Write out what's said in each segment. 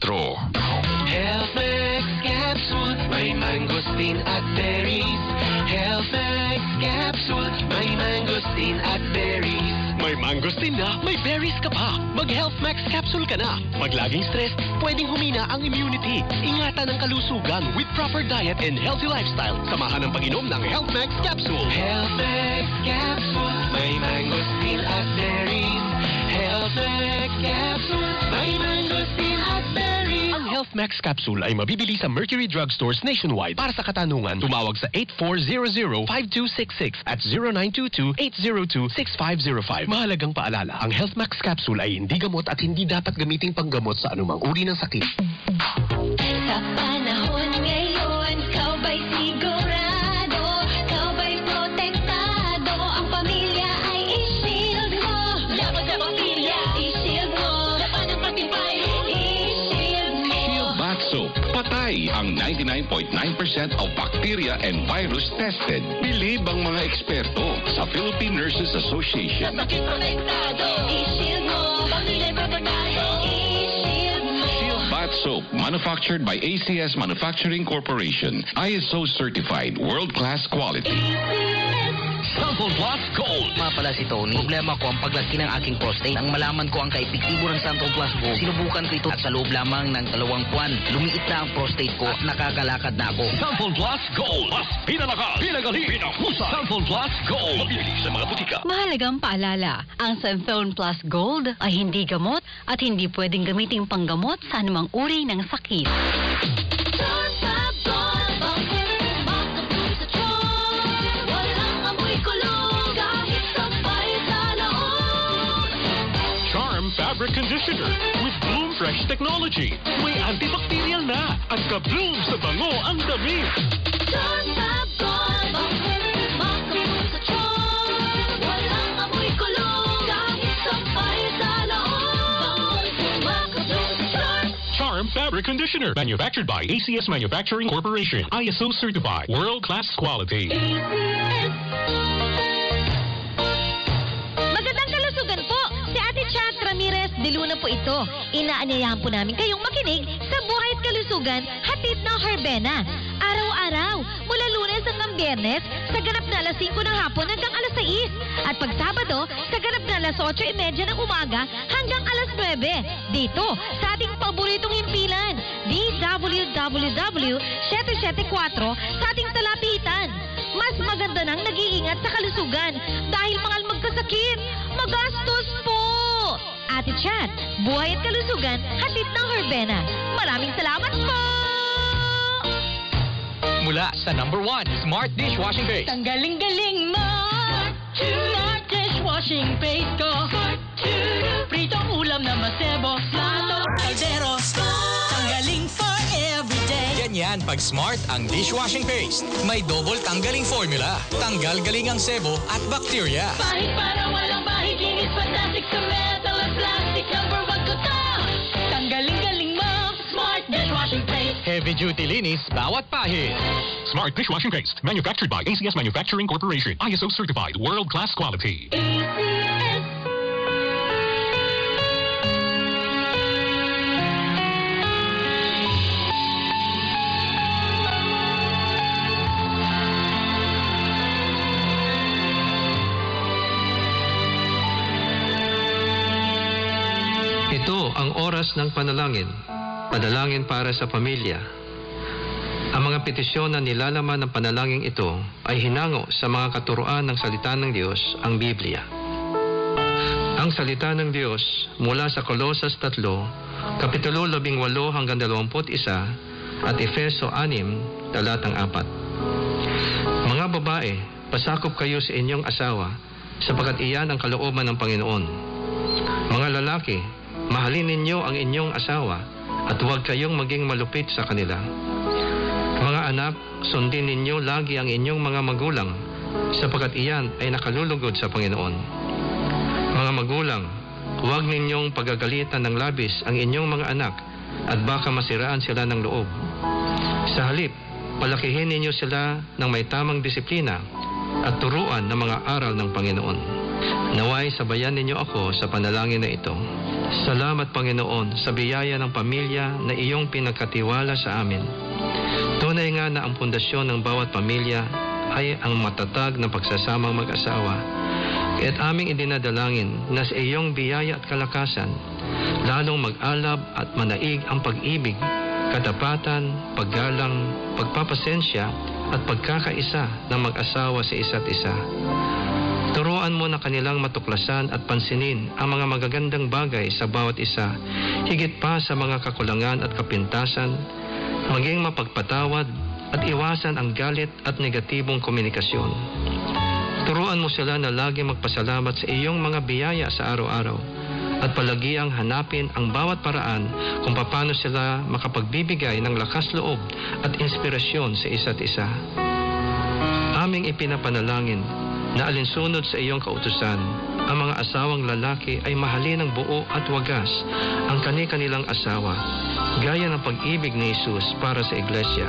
Health Max Capsule, may mangosteen at berries. Health Max Capsule, may mangosteen at berries. May mangosteen na, may berries ka pa. Mag-Health Max Capsule ka na. Pag laging stress, pwedeng humina ang immunity. Ingatan ang kalusugan with proper diet and healthy lifestyle. Samahan ang pag-inom ng Health Max Capsule. Health Max Capsule, may mangosteen at berries. Health Max Capsule, may mangosteen at berries. Ang Health Max Capsule ay mabibili sa Mercury Drugstores nationwide. Para sa katanungan, tumawag sa 8400-5266 at 0922-802-6505. Mahalagang paalala, ang Health Max Capsule ay hindi gamot at hindi dapat gamiting panggamot sa anumang uri ng sakit. Sa panahon ngayon, ikaw ba'y sigurado? Ikaw ba'y protektado? Ang pamilya ay i-shield mo. Laban sa pamilya, i-shield mo. Laban ng patibay, i-shield mo. Shield Bath Soap. Patay ang 99.9% of bacteria and virus tested. Bilib ang mga eksperto sa Philippine Nurses Association. Sa sakit protektado, i-shield mo. Pamilya protektado, i-shield mo. Shield Bath Soap, manufactured by ACS Manufacturing Corporation. ISO certified, world-class quality. Santon Plus Gold. Nga pala si Tony. Problema ko ang paglaki ng aking prostate. Nang malaman ko ang kaepektibo ng Santon Plus Gold, sinubukan ko ito at sa loob lamang ng 2 buwan, lumiit na ang prostate ko at nakakalakad na ako. Santon Plus Gold. Mas pinalakas, pinagali, pinahusay. Santon Plus Gold. Mabili sa mga butika. Mahalagang paalala, ang Santon Plus Gold ay hindi gamot at hindi pwedeng gamiting panggamot sa anumang uri ng sakit. Fabric conditioner with Bloom Fresh technology. May antibacterial na at ka-bloom sa bango ang damit. Charm Fabric Conditioner, manufactured by ACS Manufacturing Corporation. ISO certified, world-class quality. Ramirez de Luna po ito. Inaanyayahan po namin kayong makinig sa Buhay at Kalusugan, hatid ng Herbena. Araw-araw, mula Lunes hanggang Biyernes, sa ganap na alas 5 ng hapon hanggang alas 6. At pag Sabado, sa ganap na alas 8:30 ng umaga hanggang alas 9. Dito, sa ating paboritong himpilan, DWWW774 sa ating talapitan. Mas maganda nang nag-iingat sa kalusugan dahil mahal magkasakit. Magastos po! Ate Chat, Buhay at Kalusugan, hatid ng Herbena. Maraming salamat po! Mula sa #1 Smart Dishwashing Paste. Tanggaling-galing mo! Smart Dishwashing Paste ko. Pritong ulam na masebo. Plato, kaldero. Tanggaling for everyday. Ganyan pag Smart ang dishwashing paste. May double tanggaling formula. Tanggal galing ang sebo at bacteria. Bahid para walang bahid, linis fantastic sa metal at plastic. #1 ko to. Tanggaling-galing mo. Smart Dishwashing Paste. Heavy duty linis, bawat pahid. Smart Dishwashing Paste, manufactured by ACS Manufacturing Corporation. ISO certified, world-class quality. Ito ang oras ng panalangin. Panalangin para sa pamilya. Ang mga petisyon na nilalaman ng panalangin ito ay hinango sa mga katuruan ng salita ng Diyos, ang Biblia. Ang salita ng Diyos mula sa Kolosas 3, Kapitulo 18 hanggang 21 at Efeso 6, talatang 4. Mga babae, pasakop kayo sa inyong asawa sapagkat iyan ang kalooban ng Panginoon. Mga lalaki, mahalin ninyo ang inyong asawa at huwag kayong maging malupit sa kanila. Mga anak, sundin ninyo lagi ang inyong mga magulang sapagkat iyan ay nakalulugod sa Panginoon. Mga magulang, huwag ninyong pagagalitan ng labis ang inyong mga anak at baka masiraan sila ng loob. Sa halip, palakihin ninyo sila ng may tamang disiplina at turuan ng mga aral ng Panginoon. Naway sabayan ninyo ako sa panalangin na ito. Salamat Panginoon sa biyaya ng pamilya na iyong pinagkatiwala sa amin. Tunay nga na ang pundasyon ng bawat pamilya ay ang matatag na pagsasamang mag-asawa. Kaya't aming idinadalangin na sa iyong biyaya at kalakasan, lalong mag-alab at manaig ang pag-ibig, katapatan, paggalang, pagpapasensya at pagkakaisa ng mag-asawa sa isa't isa. Turuan mo na kanilang matuklasan at pansinin ang mga magagandang bagay sa bawat isa, higit pa sa mga kakulangan at kapintasan, maging mapagpatawad at iwasan ang galit at negatibong komunikasyon. Turuan mo sila na lagi magpasalamat sa iyong mga biyaya sa araw-araw at palagiang hanapin ang bawat paraan kung paano sila makapagbibigay ng lakas loob at inspirasyon sa isa't isa. Aming ipinapanalangin na alinsunod sa iyong kautusan, ang mga asawang lalaki ay mahalin ng buo at wagas ang kani-kanilang asawa, gaya ng pag-ibig ni Jesus para sa iglesia.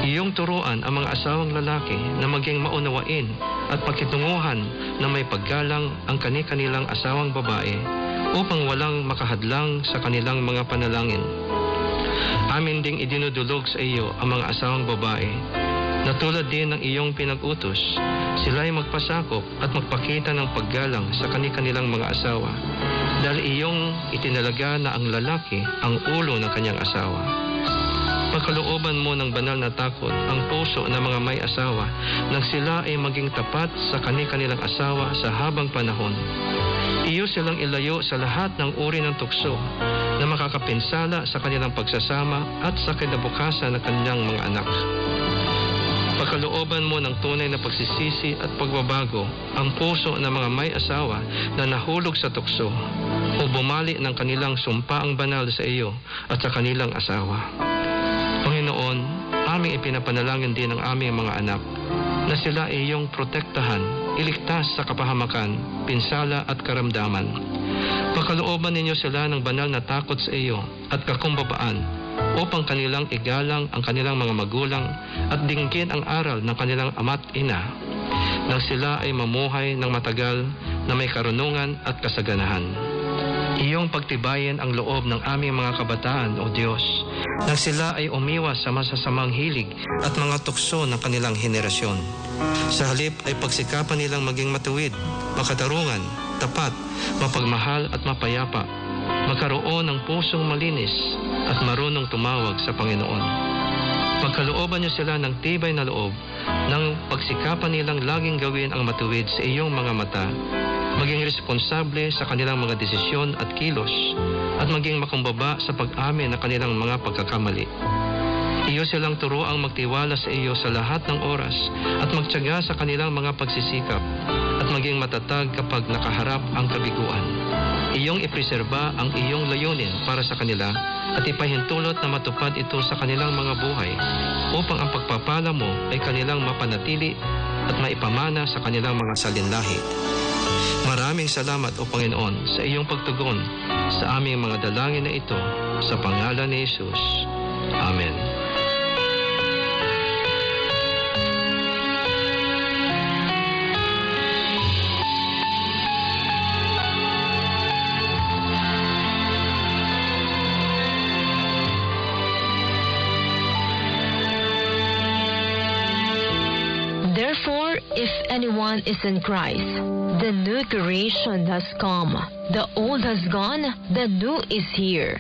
Iyong turuan ang mga asawang lalaki na maging maunawain at pakitunguhan na may paggalang ang kani-kanilang asawang babae upang walang makahadlang sa kanilang mga panalangin. Amin ding idinudulog sa iyo ang mga asawang babae na tulad din ng iyong pinag-utos, sila ay magpasakop at magpakita ng paggalang sa kani-kanilang mga asawa dahil iyong itinalaga na ang lalaki ang ulo ng kanyang asawa. Pagkalooban mo ng banal na takot ang puso ng mga may asawa nang sila ay maging tapat sa kani-kanilang asawa sa habang panahon. Iyo silang ilayo sa lahat ng uri ng tukso na makakapinsala sa kanilang pagsasama at sa kinabukasan ng kanilang mga anak. Pagkalooban mo ng tunay na pagsisisi at pagbabago ang puso ng mga may asawa na nahulog sa tukso o bumali ng kanilang sumpaang banal sa iyo at sa kanilang asawa. Panginoon, aming ipinapanalangin din ang aming mga anak na sila ay iyong protektahan, iligtas sa kapahamakan, pinsala at karamdaman. Pagkalooban ninyo sila ng banal na takot sa iyo at kakumbabaan upang kanilang igalang ang kanilang mga magulang at dinggin ang aral ng kanilang ama't ina nang sila ay mamuhay ng matagal na may karunungan at kasaganahan. Iyong pagtibayin ang loob ng aming mga kabataan, O Diyos, nang sila ay umiwas sa masasamang hilig at mga tukso ng kanilang henerasyon. Sa halip ay pagsikapan nilang maging matuwid, makatarungan, tapat, mapagmahal at mapayapa, magkaroon ng pusong malinis at marunong tumawag sa Panginoon. Pagkalooban niyo sila ng tibay na loob nang pagsikapan nilang laging gawin ang matuwid sa iyong mga mata, maging responsable sa kanilang mga desisyon at kilos, at maging makumbaba sa pag-amin ng kanilang mga pagkakamali. Iyo silang turuang magtiwala sa iyo sa lahat ng oras at magtiyaga sa kanilang mga pagsisikap at maging matatag kapag nakaharap ang kabiguan. Iyong ipreserba ang iyong layunin para sa kanila at ipahintulot na matupad ito sa kanilang mga buhay upang ang pagpapala mo ay kanilang mapanatili at maipamana sa kanilang mga salinlahi. Maraming salamat, O Panginoon, sa iyong pagtugon sa aming mga dalangin na ito sa pangalan ni Jesus. Amen. Therefore, if anyone is in Christ, the new creation has come. The old has gone, the new is here.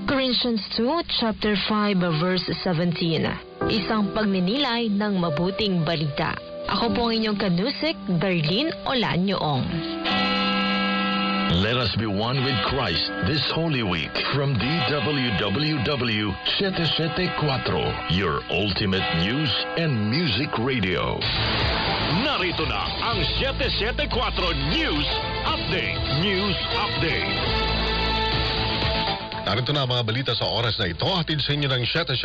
Corinthians 2, chapter 5, verse 17. Isang pagninilay ng mabuting balita. Ako po ang inyong kanusik, Darlene Olanyoong. Let us be one with Christ this Holy Week from DWWW 774, your ultimate news and music radio. Narito na ang 774 News Update. News Update. Narito na ang mga balita sa oras na ito. Hatid sa inyo ng 774.